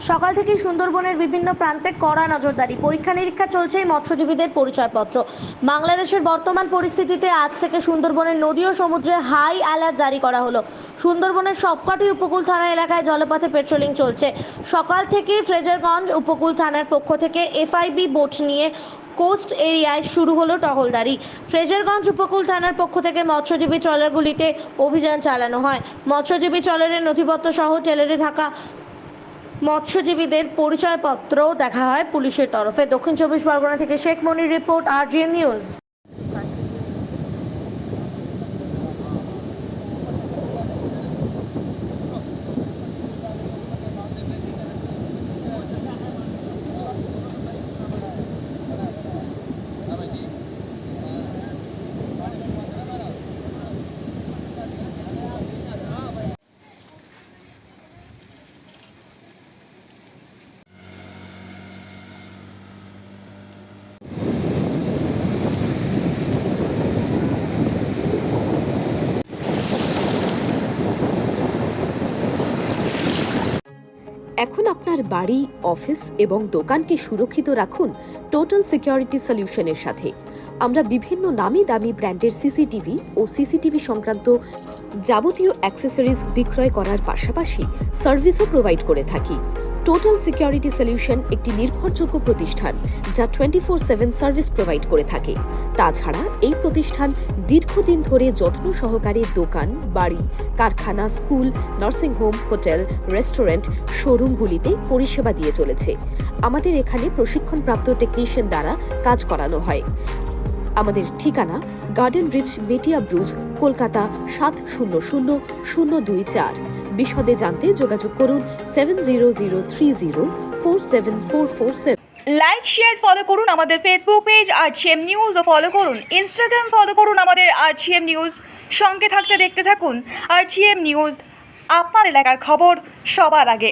সকাল থেকেই সুন্দরবনের বিভিন্ন প্রান্তে কড়া নজরদারি, পরীক্ষা নিরীক্ষা চলছে মৎস্যজীবীদের পরিচয়পত্র। বাংলাদেশের বর্তমান পরিস্থিতিতে আজ থেকে সুন্দরবনের নদী ও সমুদ্রে হাই অ্যালার্ট জারি করা হলো। সুন্দরবনের সবকটি উপকূল থানা এলাকায় জলপথে পেট্রোলিং চলছে। সকাল থেকেই ফ্রেজারগঞ্জ উপকূল থানার পক্ষ থেকে এফআইবি বোট নিয়ে কোস্ট এরিয়ায় শুরু হলো টহলদারি। ফ্রেজারগঞ্জ উপকূল থানার পক্ষ থেকে মৎস্যজীবী ট্রলারগুলিতে অভিযান চালানো হয়। মৎস্যজীবী ট্রলারের নথিপত্র সহ ট্রলারে থাকা মৎস্যজীবীদের পরিচয়পত্র দেখা হয় পুলিশের তরফে। দক্ষিণ 24 পরগনা থেকে শেখ মনির রিপোর্ট, RGN নিউজ। এখন আপনার বাড়ি, অফিস এবং দোকানকে সুরক্ষিত রাখুন টোটাল সিকিউরিটি সলিউশনের সাথে। আমরা বিভিন্ন নামি দামি ব্র্যান্ডের সিসিটিভি ও সিসিটিভি সংক্রান্ত যাবতীয় অ্যাক্সেসরিজ বিক্রয় করার পাশাপাশি সার্ভিসও প্রোভাইড করে থাকি। টোটাল সিকিউরিটি সলিউশন একটি নির্ভরযোগ্য প্রতিষ্ঠান যা 24/7 সার্ভিস প্রোভাইড করে থাকে। তাছাড়া এই প্রতিষ্ঠান দীর্ঘদিন ধরে যত্ন সহকারে দোকান, বাড়ি, কারখানা, স্কুল, নার্সিংহোম, হোটেল, রেস্টুরেন্ট, শোরুমগুলিতে পরিষেবা দিয়ে চলেছে। আমাদের এখানে প্রশিক্ষণপ্রাপ্ত টেকনিশিয়ান দ্বারা কাজ করানো হয়। আমাদের ঠিকানা গার্ডেন রিচ, মেটিয়া ব্রুজ, কলকাতা 700024। বিশদে জানতে যোগাযোগ করুন 7003047447। লাইক, শেয়ার, ফলো করুন আমাদের ফেসবুক পেজ RGM নিউজ ও ফলো করুন ইনস্টাগ্রাম, ফলো করুন আমাদের RGM নিউজ। সঙ্গে থাকতে দেখতে থাকুন RGM নিউজ, আপনার এলাকার খবর সবার আগে।